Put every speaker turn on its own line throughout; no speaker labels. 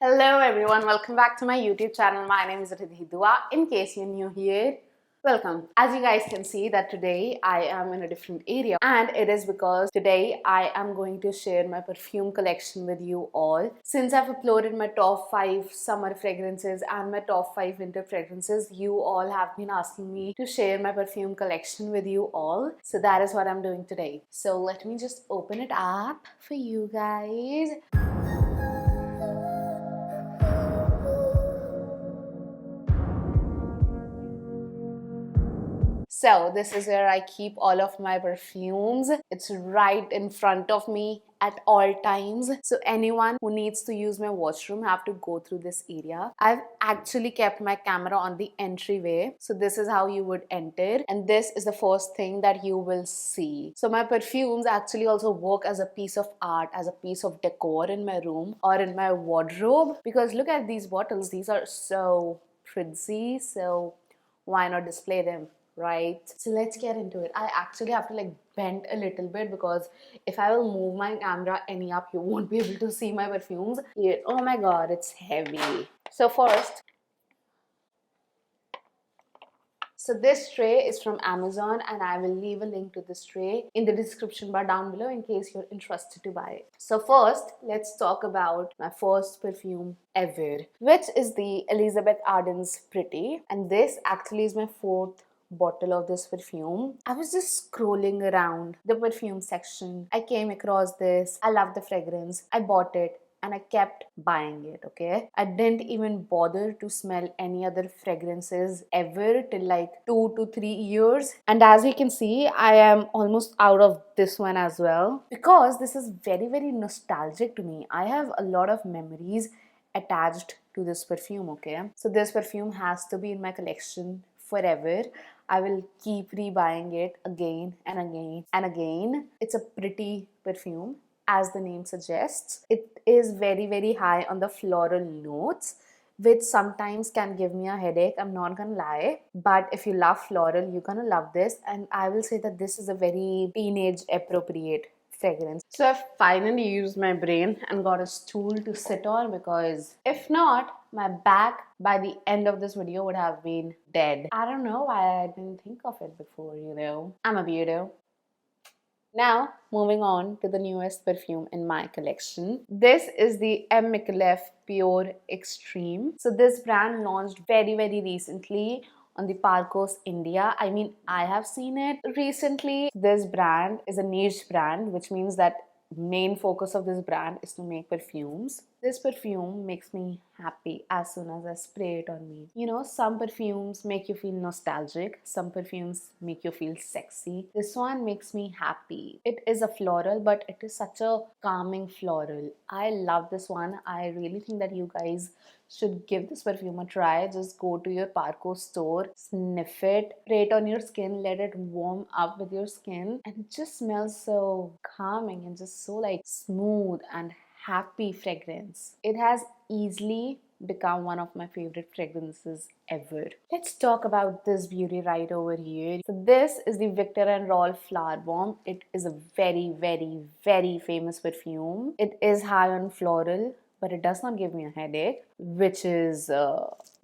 Hello everyone, welcome back to my YouTube channel. My name is Ridhi. In case you're new here, welcome. As you guys can see that today I am in a different area, and it is because today I am going to share my perfume collection with you all. Since I've uploaded my top 5 summer fragrances and my top 5 winter fragrances, you all have been asking me to share my perfume collection with you all. So that is what I'm doing today. So let me just open it up for you guys. So this is where I keep all of my perfumes. It's right in front of me at all times. So anyone who needs to use my washroom have to go through this area. I've actually kept my camera on the entryway. So this is how you would enter. And this is the first thing that you will see. So my perfumes actually also work as a piece of art, as a piece of decor in my room or in my wardrobe. Because look at these bottles. These are so pretty. So why not display them? Right, so let's get into it. I actually have to like bend a little bit because if I will move my camera any up, you won't be able to see my perfumes. Oh my god, it's heavy. So first, this tray is from Amazon, and I will leave a link to this tray in the description bar down below in case you're interested to buy it. So first, let's talk about my first perfume ever, which is the Elizabeth Arden's Pretty, and this actually is my fourth bottle of this perfume. I was just scrolling around the perfume section. I came across this. I love the fragrance. I bought it and I kept buying it, okay? I didn't even bother to smell any other fragrances ever till like 2 to 3 years. And as you can see, I am almost out of this one as well because this is very, very nostalgic to me. I have a lot of memories attached to this perfume, okay? So this perfume has to be in my collection forever. I will keep rebuying it again and again and again. It's a pretty perfume, as the name suggests. It is very, very high on the floral notes, which sometimes can give me a headache, I'm not gonna lie. But if you love floral, you're gonna love this. And I will say that this is a very teenage appropriate fragrance. So I've finally used my brain and got a stool to sit on, because if not, my back by the end of this video would have been dead. I don't know why I didn't think of it before, you know. I'm a weirdo. Now, moving on to the newest perfume in my collection. This is the Mcleff Pure Extreme. So this brand launched very, very recently on the Parcos India. I mean, I have seen it recently. This brand is a niche brand, which means that main focus of this brand is to make perfumes. This perfume makes me happy as soon as I spray it on me. You know, some perfumes make you feel nostalgic, some perfumes make you feel sexy. This one makes me happy. It is a floral, but it is such a calming floral. I love this one. I really think that you guys should give this perfume a try. Just go to your Parco store, sniff it, spray it on your skin, let it warm up with your skin, and it just smells so calming and just so like smooth and happy fragrance. It has easily become one of my favorite fragrances ever. Let's talk about this beauty right over here. So this is the Viktor and Rolf Flower Bomb. It is a very, very, very famous perfume. It is high on floral, but it does not give me a headache, which is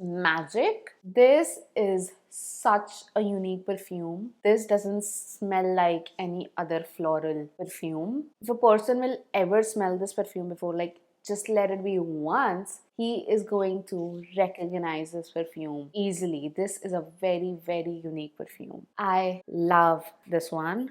magic. This is such a unique perfume. This doesn't smell like any other floral perfume. If a person will ever smell this perfume before, like just let it be once, he is going to recognize this perfume easily. This is a very, very unique perfume. I love this one.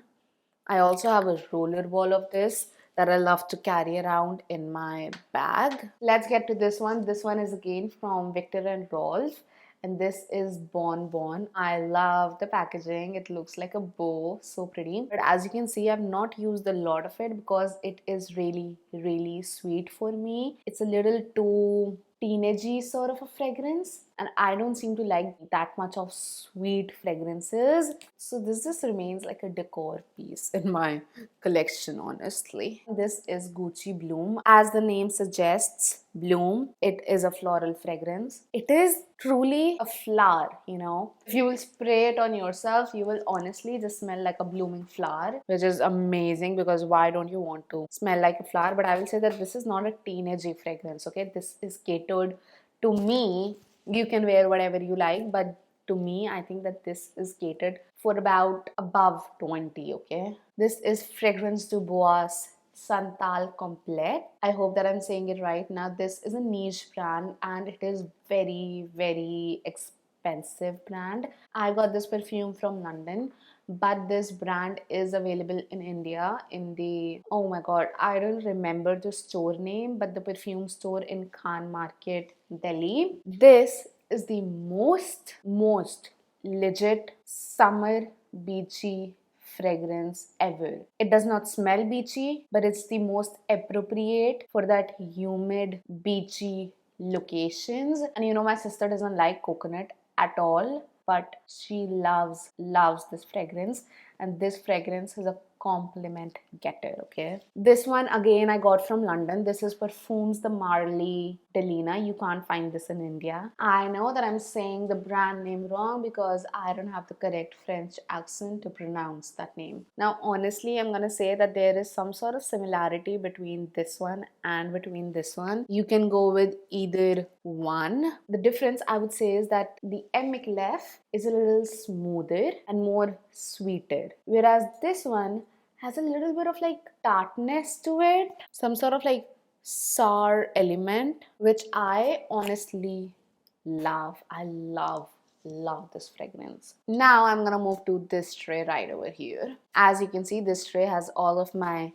I also have a roller ball of this that I love to carry around in my bag. Let's get to this one. This one is again from Viktor and Rolf, and this is Bon Bon. I love the packaging. It looks like a bow, so pretty. But as you can see, I've not used a lot of it because it is really, really sweet for me. It's a little too teenagey sort of a fragrance. and I don't seem to like that much of sweet fragrances. So this just remains like a decor piece in my collection, honestly. This is Gucci Bloom. As the name suggests, Bloom, it is a floral fragrance. It is truly a flower, you know. If you will spray it on yourself, you will honestly just smell like a blooming flower, which is amazing, because why don't you want to smell like a flower? But I will say that this is not a teenagey fragrance, okay? This is catered to me. You can wear whatever you like, but to me, I think that this is catered for about above 20, okay? This is Fragrance du Bois Santal Complete. I hope that I'm saying it right. Now, this is a niche brand and it is very, very expensive brand. I got this perfume from London, but this brand is available in India in the, oh my god, I don't remember the store name, but the perfume store in Khan Market, Delhi. This is the most legit summer beachy fragrance ever. It does not smell beachy, but it's the most appropriate for that humid beachy locations. And you know, my sister doesn't like coconut at all, but she loves this fragrance, and this fragrance is a compliment getter, okay? This one again I got from London. This is Perfumes the Marley Delina. You can't find this in India. I know that I'm saying the brand name wrong because I don't have the correct French accent to pronounce that name. Now honestly, I'm gonna say that there is some sort of similarity between this one and between this one. You can go with either one. The difference I would say is that the Mcleff is a little smoother and more sweeter, whereas this one has a little bit of like tartness to it, some sort of like sour element, which I honestly love. I love this fragrance. Now I'm gonna move to this tray right over here. As you can see, this tray has all of my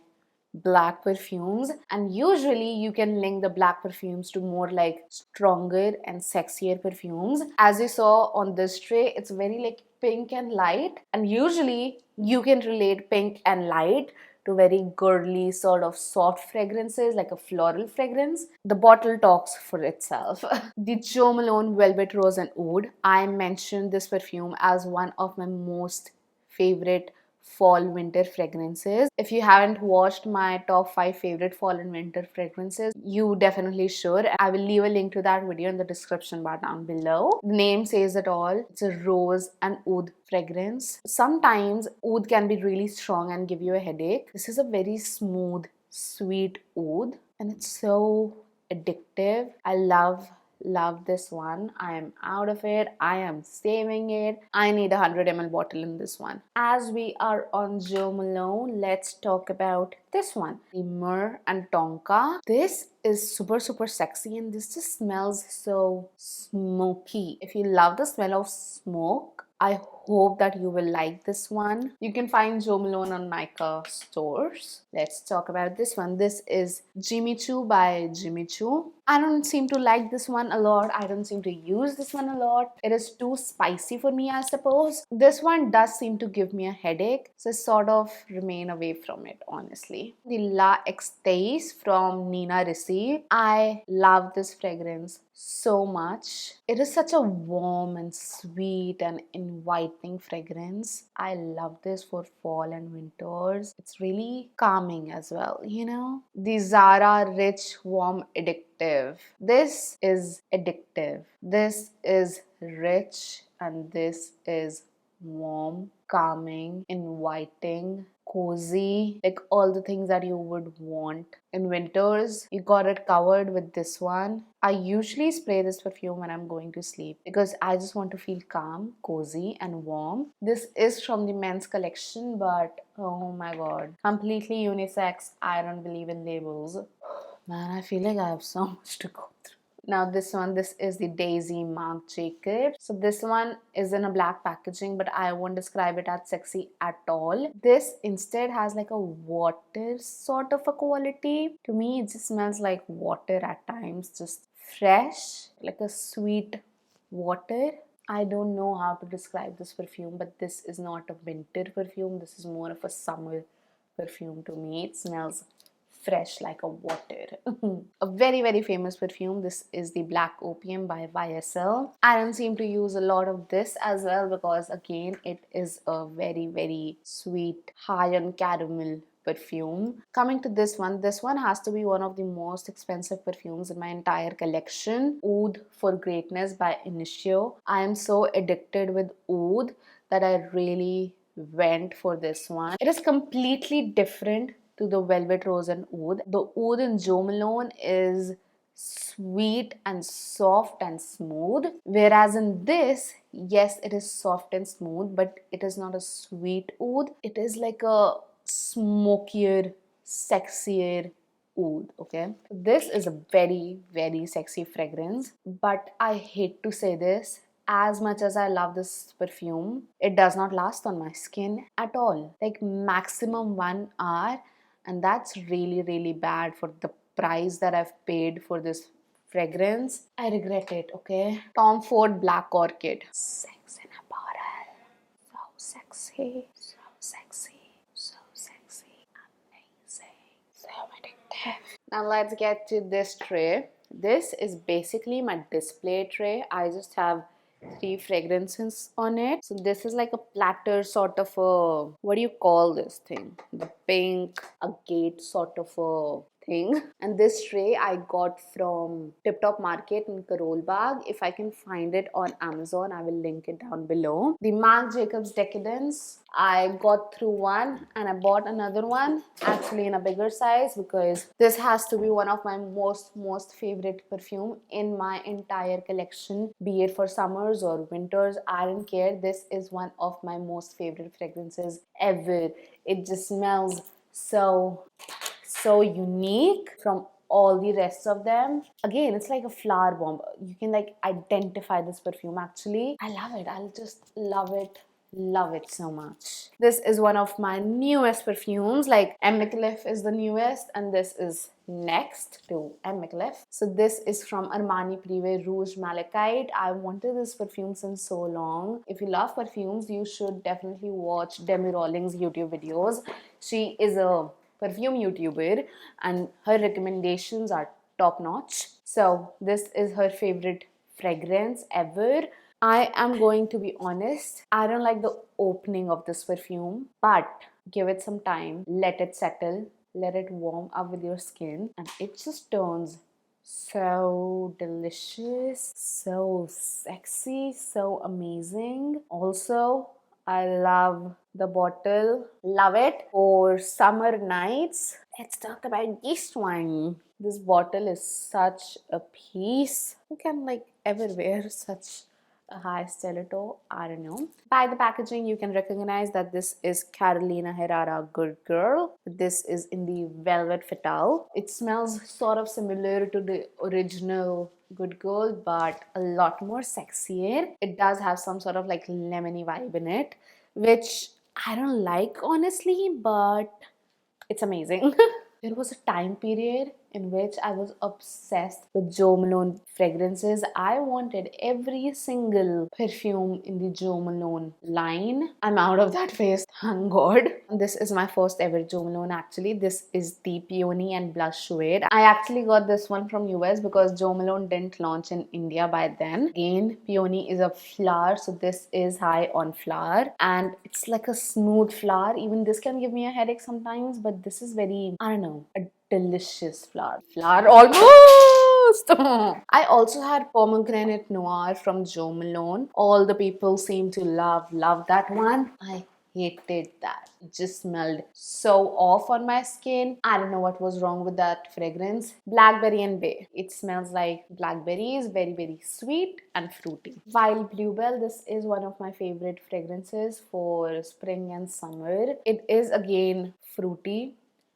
black perfumes, and usually you can link the black perfumes to more like stronger and sexier perfumes. As you saw on this tray, it's very like pink and light, and usually you can relate pink and light to very girly sort of soft fragrances like a floral fragrance. The bottle talks for itself. The Joe Malone Velvet Rose and Oud. I mentioned this perfume as one of my most favorite fall winter fragrances. If you haven't watched my top 5 favorite fall and winter fragrances, you definitely should. I will leave a link to that video in the description bar down below. The name says it all. It's a rose and oud fragrance. Sometimes oud can be really strong and give you a headache. This is a very smooth, sweet oud, and it's so addictive. I love this one. I am out of it. I am saving it. I need a 100 ml bottle in this one. As we are on Joe Malone, let's talk about this one, the Myrrh and Tonka. This is super sexy, and this just smells so smoky. If you love the smell of smoke, I hope that you will like this one. You can find Joe Malone on Nika stores. Let's talk about this one. This is Jimmy Choo by Jimmy Choo. I don't seem to like this one a lot. I don't seem to use this one a lot. It is too spicy for me, I suppose. This one does seem to give me a headache, so sort of remain away from it, honestly. The La Extase from Nina Ricci. I love this fragrance so much. It is such a warm and sweet and inviting fragrance. I love this for fall and winters. It's really calming as well, you know. The Zara Rich Warm Addictive. This is addictive. This is rich, and this is warm, calming, inviting, cozy, like all the things that you would want in winters. You got it covered with this one. I usually spray this perfume when I'm going to sleep because I just want to feel calm, cozy and warm. This is from the men's collection, but oh my god, completely unisex. I don't believe in labels. Man, I feel like I have so much to go through. Now this is the Daisy Marc Jacobs. So this one is in a black packaging, but I won't describe it as sexy at all. This instead has like a water sort of a quality. To me, it just smells like water at times, just fresh, like a sweet water. I don't know how to describe this perfume, but this is not a winter perfume. This is more of a summer perfume to me. It smells fresh like a water. A very, very famous perfume. This is the Black Opium by YSL. I don't seem to use a lot of this as well because again it is a very, very sweet, high on caramel perfume. Coming to this one has to be one of the most expensive perfumes in my entire collection. Oud for Greatness by Initio. I am so addicted with oud that I really went for this one. It is completely different to the Velvet Rose and Oud. The Oud in Joe Malone is sweet and soft and smooth, whereas in this, yes, it is soft and smooth, but it is not a sweet oud. It is like a smokier, sexier oud. Okay, this is a very, very sexy fragrance, but I hate to say this, as much as I love this perfume, it does not last on my skin at all. Like maximum 1 hour, and that's really, really bad for the price that I've paid for this fragrance. I regret it, okay? Tom Ford Black Orchid. Sex in a bottle. So sexy. So sexy. So sexy. Amazing. So addictive. Now let's get to this tray. This is basically my display tray. I just have 3 fragrances on it. So this is like a platter sort of a, what do you call this thing? The pink agate sort of a thing. And this tray I got from Tip Top Market in Karol Bagh. If I can find it on Amazon, I will link it down below. The Marc Jacobs Decadence, I got through one and I bought another one, actually in a bigger size, because this has to be one of my most favorite perfume in my entire collection, be it for summers or winters, I don't care. This is one of my most favorite fragrances ever. It just smells so unique from all the rest of them. Again, it's like a flower bomb. You can like identify this perfume actually. I love it. I'll just love it so much. This is one of my newest perfumes. Like Mcleff is the newest and this is next to Mcleff. So this is from Armani Prive Rouge Malachite. I wanted this perfume since so long. If you love perfumes, you should definitely watch 𝕃𝕗𝕚𝕚𝕚's YouTube videos. She is a perfume YouTuber and her recommendations are top notch. So this is her favorite fragrance ever. I am going to be honest, I don't like the opening of this perfume, but give it some time, let it settle, let it warm up with your skin, and it just turns so delicious, so sexy, so amazing. Also, I love the bottle, love it. For summer nights, let's talk about this one. This bottle is such a piece. Who can like ever wear such a high stiletto? I don't know. By the packaging, you can recognize that this is Carolina Herrera Good Girl. This is in the Velvet Fatale. It smells sort of similar to the original Good Girl, but a lot more sexier. It does have some sort of like lemony vibe in it, which I don't like honestly, but it's amazing. There was a time period in which I was obsessed with Joe Malone fragrances. I wanted every single perfume in the Joe Malone line. I'm out of that phase, thank God. This is my first ever Joe Malone actually. This is the Peony and Blush Suede. I actually got this one from US because Joe Malone didn't launch in India by then. Again, Peony is a flower, so this is high on flower and it's like a smooth flower. Even this can give me a headache sometimes, but this is very, I don't know, a delicious flower almost. I also had Pomegranate Noir from Joe Malone. All the people seem to love that one. I hated that. It just smelled so off on my skin. I don't know what was wrong with that fragrance. Blackberry and Bay. It smells like blackberries, very sweet and fruity. Wild Bluebell. This is one of my favorite fragrances for spring and summer. It is again fruity,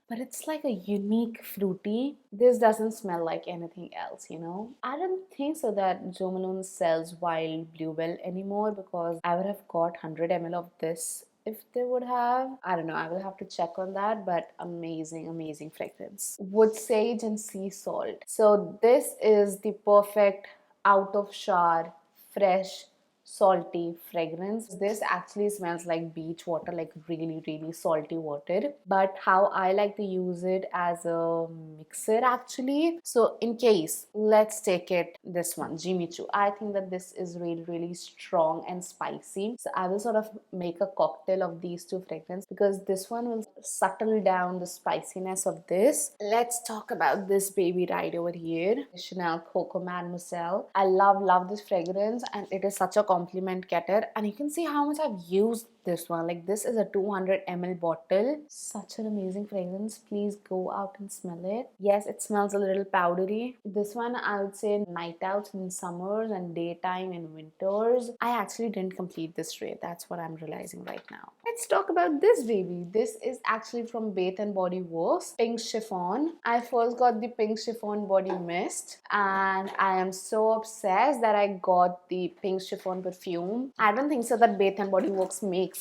but it's like a unique fruity. This doesn't smell like anything else, you know. I don't think so that Joe Malone sells Wild Bluebell anymore because I would have got 100 ml of this if they would have. I don't know, I will have to check on that, but amazing fragrance. Wood Sage and Sea Salt. So this is the perfect out of shower, fresh salty fragrance. This actually smells like beach water, like really salty water, but how I like to use it as a mixer actually. So in case, let's take it this one, Jimmy Choo. I think that this is really strong and spicy, so I will sort of make a cocktail of these two fragrances because this one will settle down the spiciness of this. Let's talk about this baby right over here, Chanel Coco Mademoiselle. I love this fragrance, and it is such a compliment getter, and you can see how much I've used this one. Like, this is a 200 ml bottle. Such an amazing fragrance. Please go out and smell it. Yes, it smells a little powdery. This one I would say night outs in summers and daytime in winters. I actually didn't complete this tray. That's what I'm realizing right now. Let's talk about this baby. This is actually from Bath and Body Works, Pink Chiffon. I first got the Pink Chiffon body mist, and I am so obsessed that I got the Pink Chiffon perfume. I don't think so that Bath and Body Works makes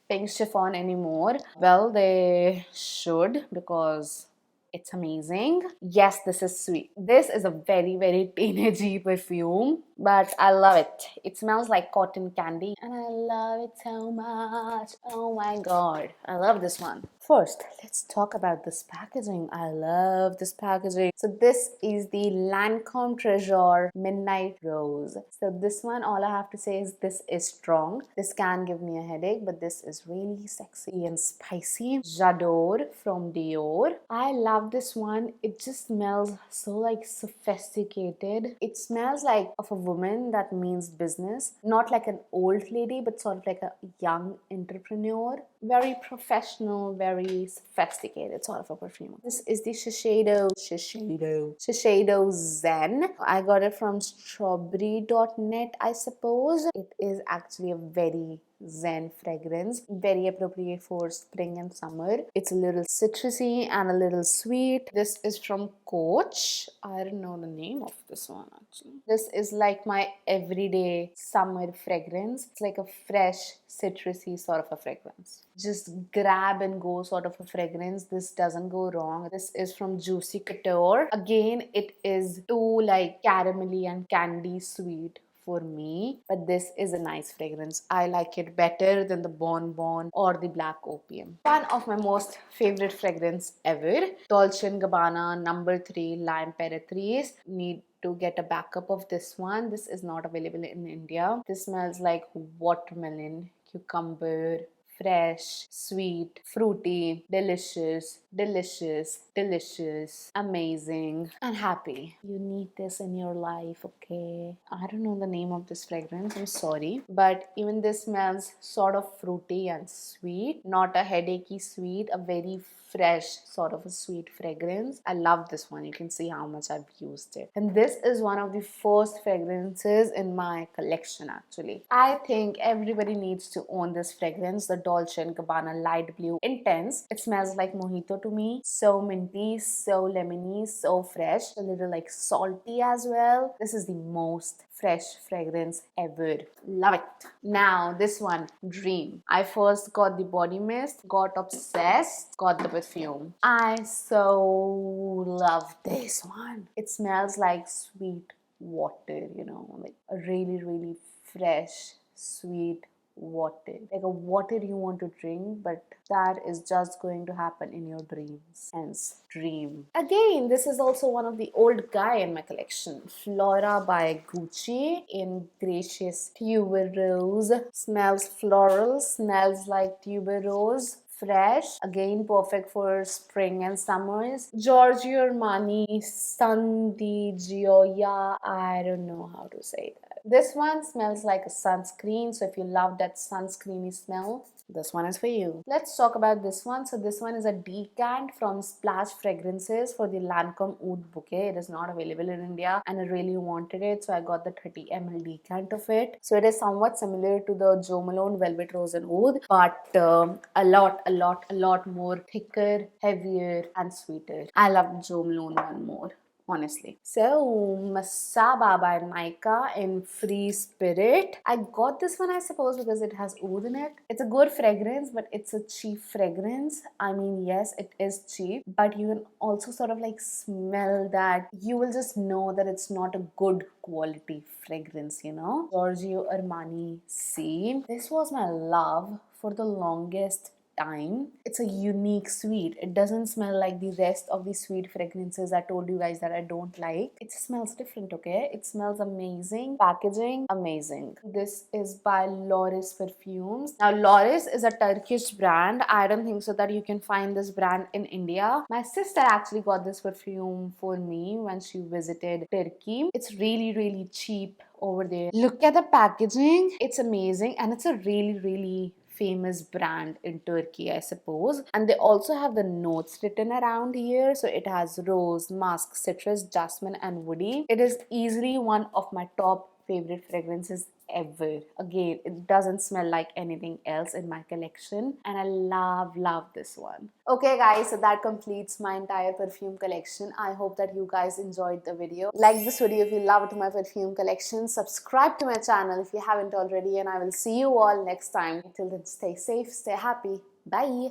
Pink Chiffon anymore. Well, they should, because it's amazing. Yes, this is sweet. This is a very teenagey perfume, but I love it. It smells like cotton candy, and I love it so much. Oh my god, I love this one. First, let's talk about this packaging. I love this packaging. So this is the Lancome Treasure Midnight Rose. So this one, all I have to say is this is strong. This can give me a headache, but this is really sexy and spicy. Zador from Dior. I love this one. It just smells so like sophisticated. It smells like of a woman that means business. Not like an old lady, but sort of like a young entrepreneur. Very professional, very sophisticated sort of a perfume. This is the Shiseido Zen. I got it from strawberry.net, I suppose. It is actually a very zen fragrance, very appropriate for spring and summer. It's a little citrusy and a little sweet. This is from Coach. I don't know the name of this one actually. This is like my everyday summer fragrance. It's like a fresh citrusy sort of a fragrance. Just grab and go sort of a fragrance. This doesn't go wrong. This is from Juicy Couture. Again, it is too like caramelly and candy sweet for me, but this is a nice fragrance. I like it better than the Bon Bon or the Black Opium. One of my most favorite fragrance ever, Dolce & Gabbana number 3 Lime Imperatrice. Need to get a backup of this one. This is not available in India. This smells like watermelon, cucumber, fresh, sweet, fruity, delicious, amazing, and happy. You need this in your life, okay? I don't know the name of this fragrance, I'm sorry, but even this smells sort of fruity and sweet, not a headachy sweet, a very fresh sort of a sweet fragrance. I love this one. You can see how much I've used it, and this is one of the first fragrances in my collection actually. I think everybody needs to own this fragrance, the Dolce & Gabbana Light Blue Intense. It smells like mojito to me. So minty, so lemony, so fresh, a little like salty as well. This is the most fresh fragrance ever. Love it. Now this one, Dream. I first got the body mist, got obsessed, got the perfume. I so love this one. It smells like sweet water, you know, like a really fresh, sweet water, like a water you want to drink, but that is just going to happen in your dreams. Hence, Dream. Again, this is also one of the old guy in my collection, Flora by Gucci in Gracious Tuberose. Smells floral, smells like tuberose. Fresh, again perfect for spring and summers. Giorgio Armani Sun di Gioia. I don't know how to say that. This one smells like a sunscreen, so if you love that sunscreeny smell, this one is for you. Let's talk about this one. So this one is a decant from Splash Fragrances for the Lancome Oud Bouquet. It is not available in India and I really wanted it, so I got the 30 ml decant of it. So it is somewhat similar to the Joe Malone Velvet Rose and Oud, but a lot more thicker, heavier and sweeter. I love the Joe Malone one more. honestly. So, Masaba by Nika in Free Spirit. I got this one, I suppose, because it has oud in it. It's a good fragrance, but it's a cheap fragrance. I mean, yes, it is cheap, but you can also sort of like smell that. You will just know that it's not a good quality fragrance, you know. Giorgio Armani C. This was my love for the longest time. It's a unique sweet. It doesn't smell like the rest of the sweet fragrances I told you guys that I don't like. It smells different, okay? It smells amazing. Packaging, amazing. This is by Loris Perfumes. Now, Loris is a Turkish brand. I don't think so that you can find this brand in India. My sister actually got this perfume for me when she visited Turkey. It's really, really cheap over there. Look at the packaging. It's amazing, and it's a really, really famous brand in Turkey, I suppose. And they also have the notes written around here. So it has rose, musk, citrus, jasmine, and woody. It is easily one of my top favorite fragrances ever. Again, it doesn't smell like anything else in my collection, and I love this one. Okay guys, so that completes my entire perfume collection. I hope that you guys enjoyed the video. Like this video if you loved my perfume collection. Subscribe to my channel if you haven't already, and I will see you all next time. Until then, stay safe, stay happy. Bye.